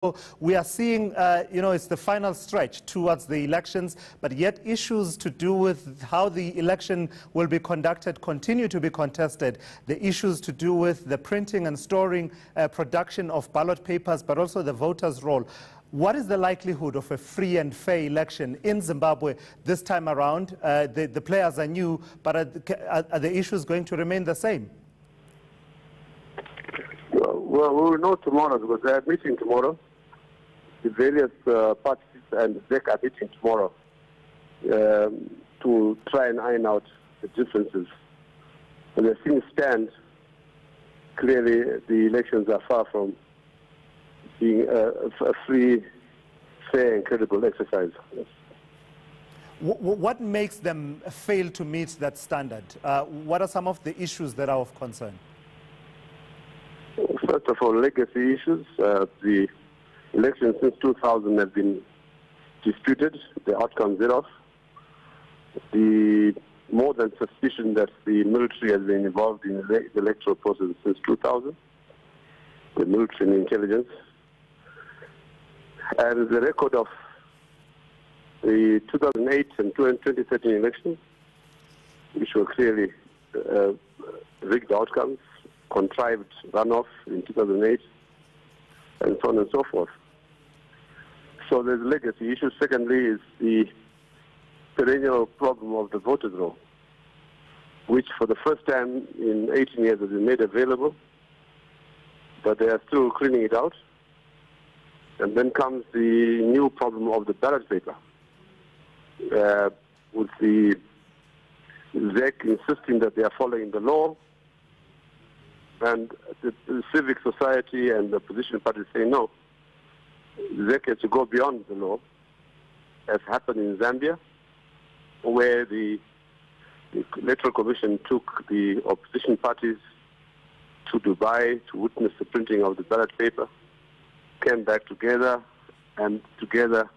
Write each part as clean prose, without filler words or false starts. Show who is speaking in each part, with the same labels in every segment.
Speaker 1: We are seeing, it's the final stretch towards the elections, but yet issues to do with how the election will be conducted continue to be contested. The issues to do with the printing and storing, production of ballot papers, but also the voters' roll. What is the likelihood of a free and fair election in Zimbabwe this time around? The players are new, but are the issues going to remain the same?
Speaker 2: Well, we will know tomorrow because they are meeting tomorrow. The various parties and ZEC are meeting tomorrow to try and iron out the differences. And as things stand, clearly the elections are far from being a free, fair and credible exercise. Yes.
Speaker 1: What makes them fail to meet that standard? What are some of the issues that are of concern?
Speaker 2: First of all, legacy issues. The elections since 2000 have been disputed, the outcomes thereof. The more than suspicion that the military has been involved in the electoral process since 2000, the military and intelligence. And the record of the 2008 and 2013 elections, which were clearly rigged outcomes, contrived runoff in 2008, and so on and so forth. So there's legacy issues. Secondly is the perennial problem of the voters' roll, which for the first time in 18 years has been made available, but they are still cleaning it out. And then comes the new problem of the ballot paper, with the ZEC insisting that they are following the law, and the civic society and the opposition parties say no. ZEC has to go beyond the law, as happened in Zambia, where the Electoral Commission took the opposition parties to Dubai to witness the printing of the ballot paper, came back together, and together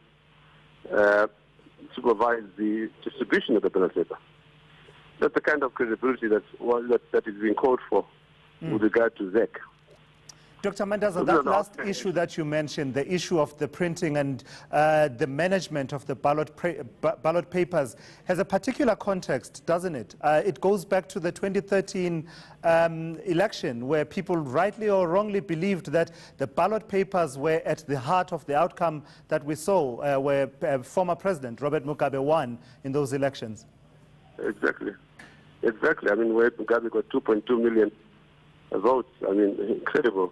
Speaker 2: supervised the distribution of the ballot paper. That's the kind of credibility that is being called for with regard to ZEC.
Speaker 1: Dr. Mandaza, that last issue that you mentioned, the issue of the printing and the management of the ballot papers, has a particular context, doesn't it? It goes back to the 2013 election, where people rightly or wrongly believed that the ballot papers were at the heart of the outcome that we saw, where former President Robert Mugabe won in those elections.
Speaker 2: Exactly. Exactly. I mean, where Mugabe got 2.2 million votes, I mean, incredible.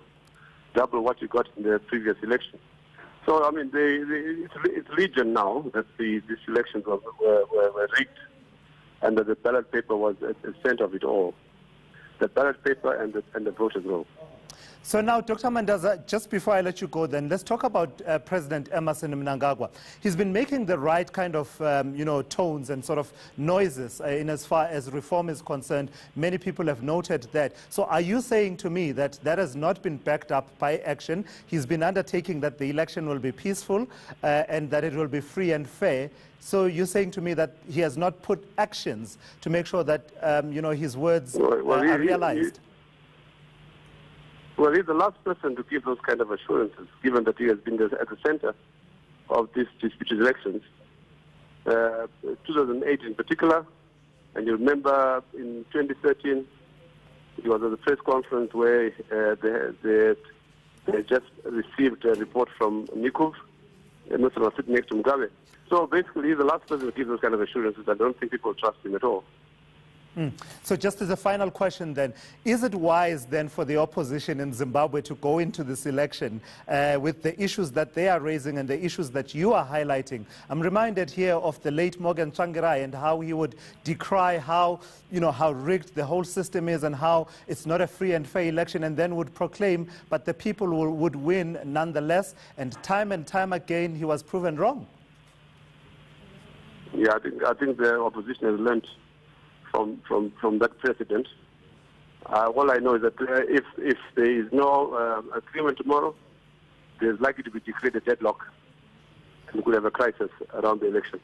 Speaker 2: Double what you got in the previous election. So, I mean, it's legion now that these elections were rigged and that the ballot paper was at the center of it all. The ballot paper and the voters' roll.
Speaker 1: So now, Dr. Mandaza, just before I let you go then, let's talk about President Emmerson Mnangagwa. He's been making the right kind of, tones and sort of noises in as far as reform is concerned. Many people have noted that. So are you saying to me that that has not been backed up by action? He's been undertaking that the election will be peaceful and that it will be free and fair. So you're saying to me that he has not put actions to make sure that, his words are realized?
Speaker 2: Well, he's the last person to give those kind of assurances, given that he has been at the center of these disputed elections. 2008 in particular, and you remember in 2013, he was at the press conference where they just received a report from Nikov, Emmerson was sitting next to Mugabe. So basically, he's the last person to give those kind of assurances. I don't think people trust him at all.
Speaker 1: So just as a final question then, is it wise then for the opposition in Zimbabwe to go into this election with the issues that they are raising and the issues that you are highlighting? I'm reminded here of the late Morgan Tsvangirai and how he would decry how rigged the whole system is and how it's not a free and fair election, and then would proclaim, but the people would win nonetheless, and time again he was proven wrong.
Speaker 2: Yeah, I think the opposition has learned from that precedent. All I know is that if there is no agreement tomorrow, there's likely to be declared a deadlock, and we could have a crisis around the election.